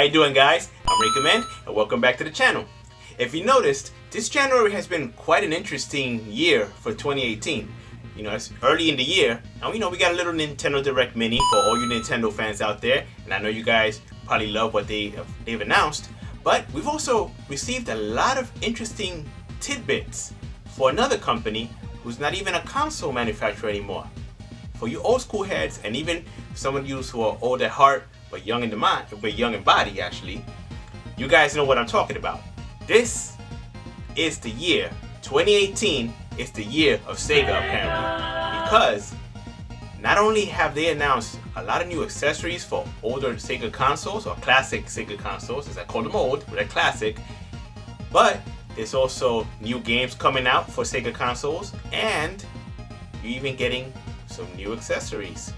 How you doing, guys? I'm Recommend, and welcome back to the channel. If you noticed, this January has been quite an interesting year for 2018. You know, it's early in the year, and we got a little Nintendo Direct Mini for all you Nintendo fans out there, and I know you guys probably love what they've announced. But we've also received a lot of interesting tidbits for another company who's not even a console manufacturer anymore. For you old school heads, and even some of you who are old at heart but young in the mind, but young in body actually, you guys know what I'm talking about. This is the year 2018. It's the year of Sega apparently, because not only have they announced a lot of new accessories for older Sega consoles, or classic Sega consoles, as I call them old, but they're classic, but there's also new games coming out for Sega consoles, and you're even getting some new accessories.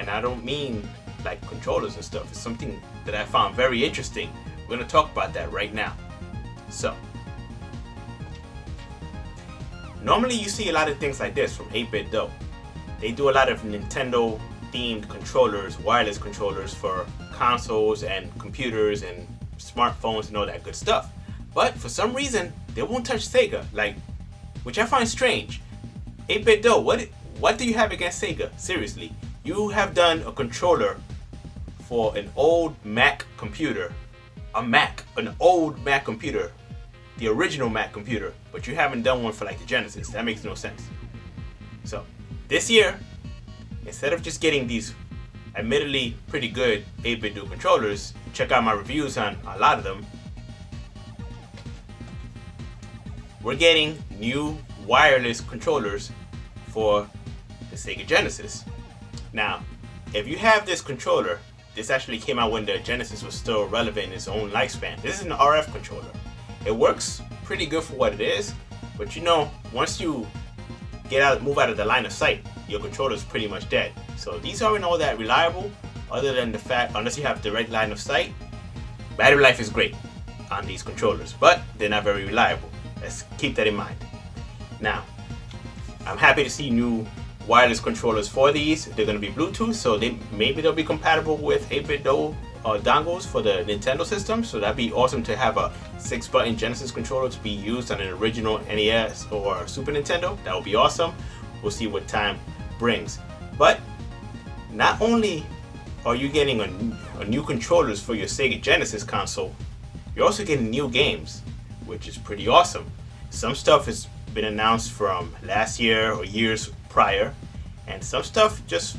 And I don't mean like controllers and stuff. It's something that I found very interesting. We're going to talk about that right now. So, normally you see a lot of things like this from 8-Bit Dough. They do a lot of Nintendo themed controllers, wireless controllers for consoles and computers and smartphones and all that good stuff. But for some reason, they won't touch Sega, which I find strange. 8-Bit Dough, what do you have against Sega? Seriously, you have done a controller for an old Mac computer, an old Mac computer, the original Mac computer, but you haven't done one for like the Genesis. That makes no sense. So this year, instead of just getting these admittedly pretty good 8-Bit Dough controllers, check out my reviews on a lot of them, we're getting new wireless controllers for the Sega Genesis. Now, if you have this controller, this actually came out when the Genesis was still relevant in its own lifespan. This is an RF controller. It works pretty good for what it is, but once you move out of the line of sight, your controller is pretty much dead. So these aren't all that reliable, other than the fact, unless you have direct line of sight, battery life is great on these controllers, but they're not very reliable. Let's keep that in mind. Now, I'm happy to see new wireless controllers for these. They're going to be Bluetooth, so maybe they'll be compatible with 8-Bit Dough dongles for the Nintendo system. So that'd be awesome to have a 6-button Genesis controller to be used on an original NES or Super Nintendo. That would be awesome. We'll see what time brings. But not only are you getting a new controllers for your Sega Genesis console, you're also getting new games, which is pretty awesome. Some stuff has been announced from last year or years prior, and some stuff just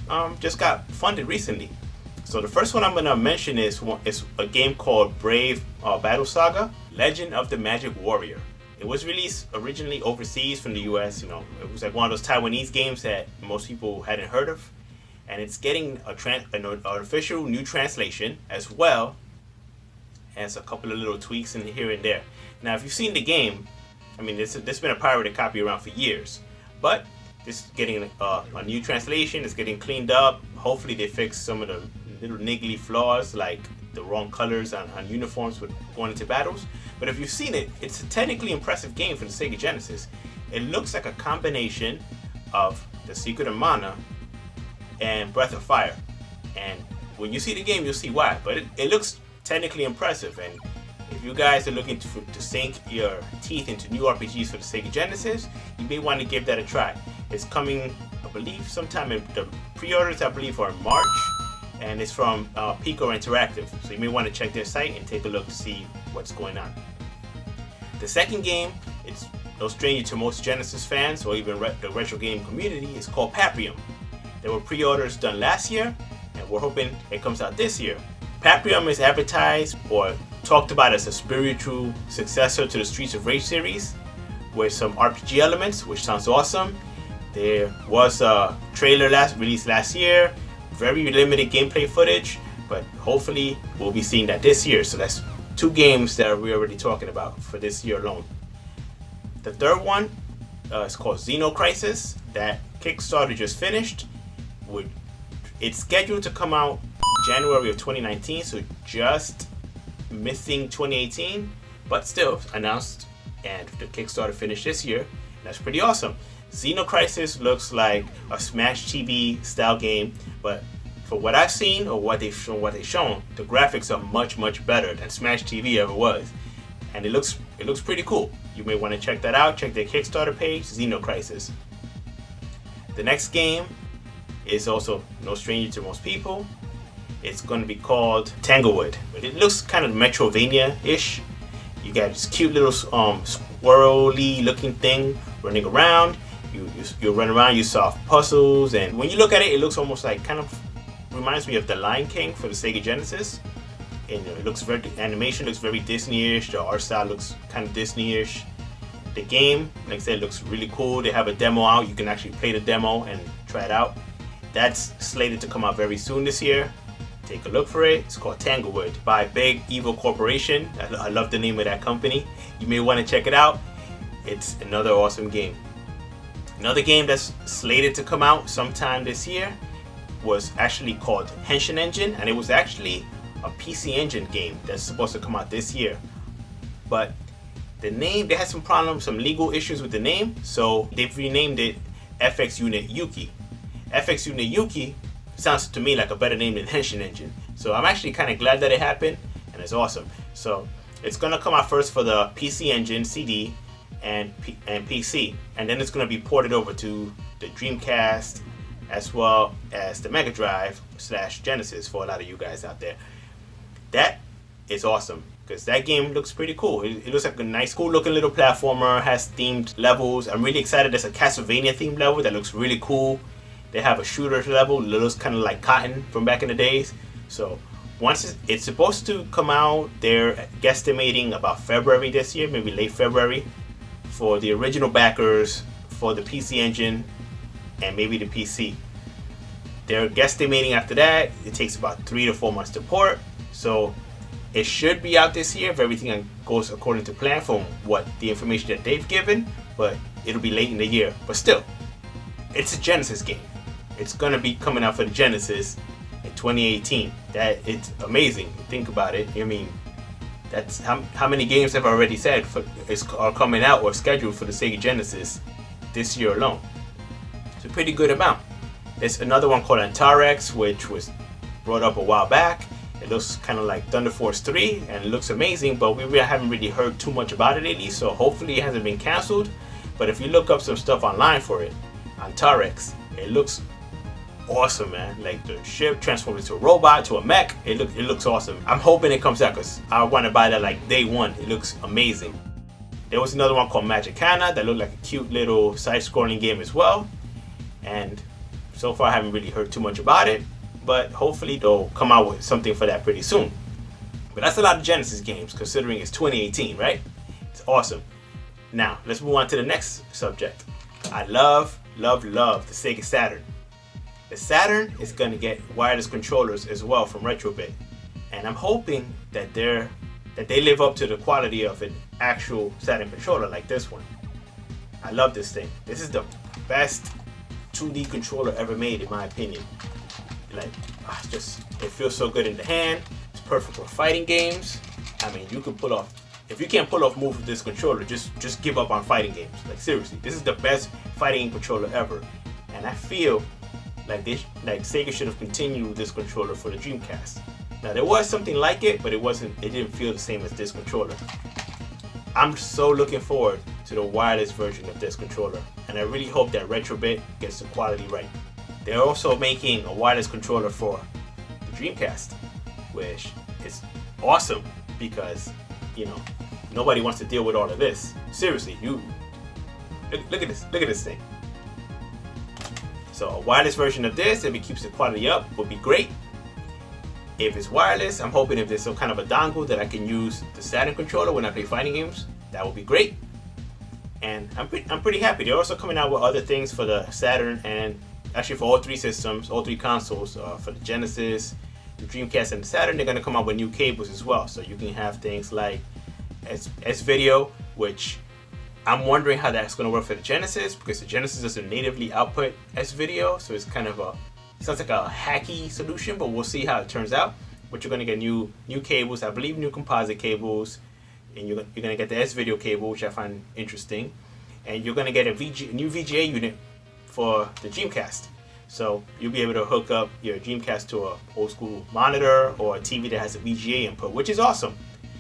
got funded recently. So the first one I'm going to mention is a game called Brave Battle Saga: Legend of the Magic Warrior. It was released originally overseas from the US. It was like one of those Taiwanese games that most people hadn't heard of, and it's getting an official new translation, as well as a couple of little tweaks in here and there. Now, if you've seen the game, this has been a pirated copy around for years, but this is getting a new translation. It's getting cleaned up. Hopefully they fix some of the little niggly flaws, like the wrong colors on uniforms with going into battles. But if you've seen it, it's a technically impressive game for the Sega Genesis. It looks like a combination of The Secret of Mana and Breath of Fire. And when you see the game, you'll see why. But it looks technically impressive. And if you guys are looking to sink your teeth into new RPGs for the Sega Genesis, you may want to give that a try. It's coming, I believe, sometime in the pre-orders, I believe, are in March, and it's from Pico Interactive. So you may want to check their site and take a look to see what's going on. The second game, it's no stranger to most Genesis fans or even the retro game community, is called Papillon. There were pre-orders done last year, and we're hoping it comes out this year. Papillon is advertised or talked about as a spiritual successor to the Streets of Rage series, with some RPG elements, which sounds awesome. There was a trailer released last year, very limited gameplay footage, but hopefully we'll be seeing that this year. So that's two games that we're already talking about for this year alone. The third one is called Xenocrisis. That Kickstarter just finished. It's scheduled to come out January of 2019, so just missing 2018, but still announced, and the Kickstarter finished this year. That's pretty awesome. Xenocrisis looks like a Smash TV style game, but for what I've seen or what they've shown, the graphics are much better than Smash TV ever was, and it looks pretty cool. You may want to check that out. Check their Kickstarter page, Xeno Crisis. The next game is also no stranger to most people. It's going to be called Tanglewood. It looks kind of Metrovania-ish. You got this cute little squirrely looking thing running around. You run around, you solve puzzles, and when you look at it, it looks almost like, kind of reminds me of The Lion King for the Sega Genesis. And it looks very, animation looks very Disney-ish. The art style looks kind of Disney-ish. The game, like I said, looks really cool. They have a demo out. You can actually play the demo and try it out. That's slated to come out very soon this year. Take a look for it. It's called Tanglewood by Big Evil Corporation. I love the name of that company. You may want to check it out. It's another awesome game. Another game that's slated to come out sometime this year was actually called Henshin Engine, and it was actually a PC Engine game that's supposed to come out this year. But the name, they had some problems, some legal issues with the name, so they've renamed it FX Unit Yuki. FX Unit Yuki sounds to me like a better name than Henshin Engine. So I'm actually kind of glad that it happened, and it's awesome. So it's gonna come out first for the PC Engine CD and PC, and then it's going to be ported over to the Dreamcast as well as the Mega Drive / Genesis for a lot of you guys out there. That is awesome because that game looks pretty cool. It looks like a nice, cool looking little platformer, has themed levels. I'm really excited. There's a Castlevania themed level that looks really cool. They have a shooter level that looks kind of like Cotton from back in the days. So once it's supposed to come out, they're guesstimating about February this year, maybe late February, for the original backers for the PC Engine and maybe the PC. They're guesstimating after that. It takes about 3 to 4 months to port. So it should be out this year if everything goes according to plan from what the information that they've given, but it'll be late in the year. But still, it's a Genesis game. It's gonna be coming out for the Genesis in 2018. It's amazing. Think about it. I mean, that's how many games have I already said are coming out or scheduled for the Sega Genesis this year alone. It's a pretty good amount. There's another one called Antrx, which was brought up a while back. It looks kind of like Thunder Force 3 and it looks amazing, but we haven't really heard too much about it lately, so hopefully it hasn't been canceled. But if you look up some stuff online for it, Antrx, it looks awesome, man. Like the ship transformed into a robot, to a mech. It looks awesome. I'm hoping it comes out because I want to buy that like day one. It looks amazing. There was another one called Magicana that looked like a cute little side-scrolling game as well. And so far I haven't really heard too much about it, but hopefully they'll come out with something for that pretty soon. But that's a lot of Genesis games considering it's 2018, right? It's awesome. Now let's move on to the next subject. I love the Sega Saturn. The Saturn is going to get wireless controllers as well from Retrobit, and I'm hoping that they live up to the quality of an actual Saturn controller like this one. I love this thing. This is the best 2D controller ever made in my opinion. Like, it feels so good in the hand. It's perfect for fighting games. I mean, you can pull off, if you can't pull off moves with this controller, just give up on fighting games. Like seriously, this is the best fighting controller ever, and I feel like Sega should have continued with this controller for the Dreamcast. Now there was something like it, but it didn't feel the same as this controller. I'm so looking forward to the wireless version of this controller, and I really hope that Retrobit gets the quality right. They're also making a wireless controller for the Dreamcast, which is awesome because, you know, nobody wants to deal with all of this. Seriously, look at this thing. So a wireless version of this, if it keeps the quality up, would be great. If it's wireless, I'm hoping if there's some kind of a dongle that I can use the Saturn controller when I play fighting games, that would be great. And I'm pretty happy. They're also coming out with other things for the Saturn and actually for all three systems, all three consoles, for the Genesis, the Dreamcast, and the Saturn. They're going to come out with new cables as well, so you can have things like S-Video, which I'm wondering how that's going to work for the Genesis, because the Genesis doesn't natively output S-Video, so it's kind of sounds like a hacky solution, but we'll see how it turns out. But you're going to get new cables, I believe new composite cables, and you're going to get the S-Video cable, which I find interesting, and you're going to get a new VGA unit for the Dreamcast. So you'll be able to hook up your Dreamcast to a old school monitor or a TV that has a VGA input, which is awesome.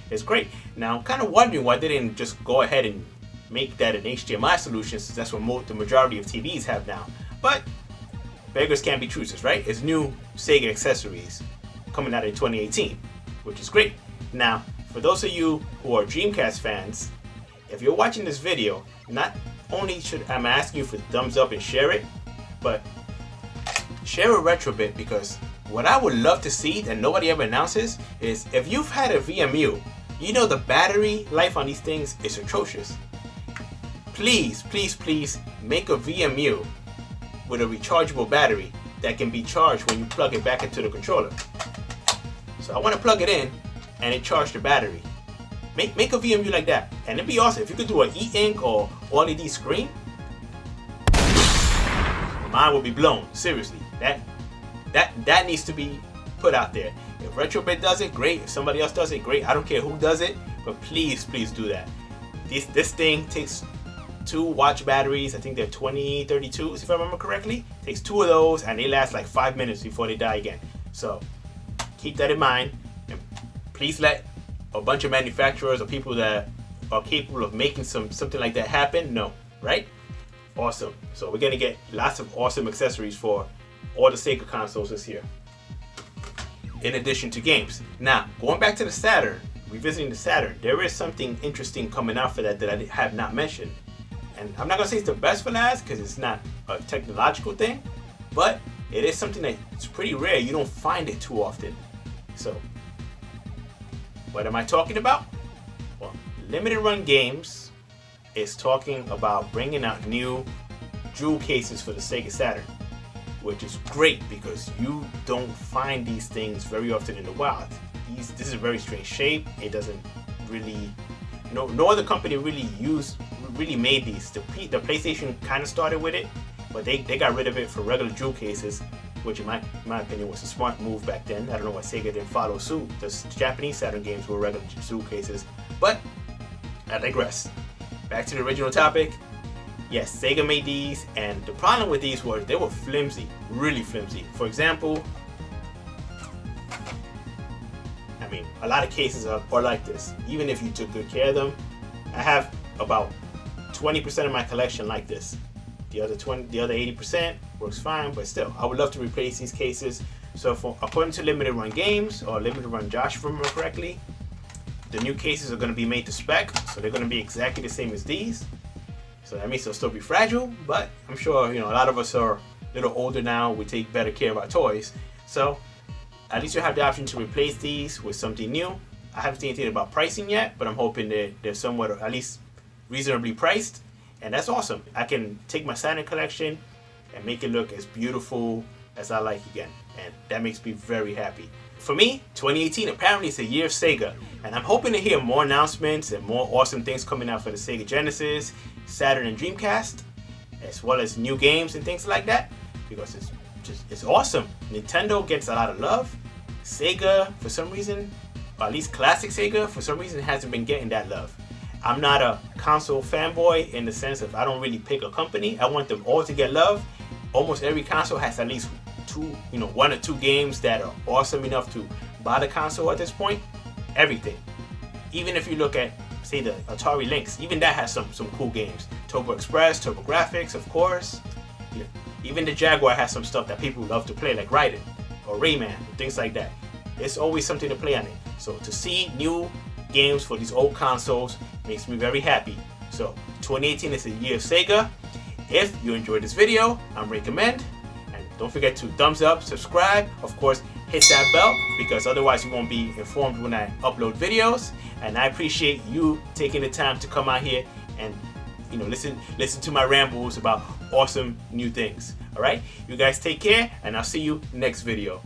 It's great. Now I'm kind of wondering why they didn't just go ahead and make that an HDMI solution, since that's what the majority of TVs have now. But beggars can't be choosers, right? It's new Sega accessories coming out in 2018, which is great. Now, for those of you who are Dreamcast fans, if you're watching this video, not only should I'm asking you for thumbs up and share it, but share a Retrobit, because what I would love to see that nobody ever announces is if you've had a VMU, you know the battery life on these things is atrocious. Please, please, please make a VMU with a rechargeable battery that can be charged when you plug it back into the controller. So I want to plug it in and it charged the battery. Make a VMU like that, and it'd be awesome if you could do an e-ink or OLED screen. Mine will be blown. Seriously, that needs to be put out there. If Retrobit does it, great. If somebody else does it, great. I don't care who does it, but please, please do that. This thing takes 2 watch batteries. I think they're 2032s if I remember correctly. Takes 2 of those and they last like 5 minutes before they die again. So keep that in mind, and please let a bunch of manufacturers or people that are capable of making something like that happen know, right? Awesome. So we're gonna get lots of awesome accessories for all the Sega consoles this year, in addition to games. Now, going back to the Saturn, revisiting the Saturn, there is something interesting coming out for that I have not mentioned. And I'm not gonna say it's the best for last because it's not a technological thing, but it is something that's pretty rare. You don't find it too often. So, what am I talking about? Well, Limited Run Games is talking about bringing out new jewel cases for the Sega Saturn, which is great because you don't find these things very often in the wild. This is a very strange shape. It doesn't really, no other company really made these. The PlayStation kind of started with it, but they got rid of it for regular jewel cases, which in my opinion was a smart move back then. I don't know why Sega didn't follow suit. The Japanese Saturn games were regular jewel cases, but I digress. Back to the original topic. Yes, Sega made these, and the problem with these was they were flimsy, really flimsy. For example, I mean, a lot of cases are like this. Even if you took good care of them, I have about 20% of my collection like this. The other 80% works fine, but still, I would love to replace these cases. So, according to Limited Run Games, or Limited Run Josh, if I remember correctly, the new cases are going to be made to spec, so they're going to be exactly the same as these. So that means they'll still be fragile, but I'm sure a lot of us are a little older now. We take better care of our toys, so at least you have the option to replace these with something new. I haven't seen anything about pricing yet, but I'm hoping that they're somewhat, at least reasonably priced, and that's awesome. I can take my Saturn collection and make it look as beautiful as I like again, and that makes me very happy. For me, 2018 apparently is a year of Sega, and I'm hoping to hear more announcements and more awesome things coming out for the Sega Genesis, Saturn, and Dreamcast, as well as new games and things like that, because it's awesome. Nintendo gets a lot of love. Sega, for some reason, or at least classic Sega, for some reason hasn't been getting that love. I'm not a console fanboy in the sense of I don't really pick a company. I want them all to get love. Almost every console has at least 1 or 2 games that are awesome enough to buy the console at this point. Everything. Even if you look at, say, the Atari Lynx, even that has some cool games. Turbo Express, Turbo Graphics, of course. Yeah. Even the Jaguar has some stuff that people love to play, like Raiden or Rayman, things like that. There's always something to play on it. So to see new games for these old consoles makes me very happy. So 2018 is the year of Sega. If you enjoyed this video, I recommend, and don't forget to thumbs up, subscribe, of course hit that bell, because otherwise you won't be informed when I upload videos. And I appreciate you taking the time to come out here and listen to my rambles about awesome new things. All right, you guys take care, and I'll see you next video.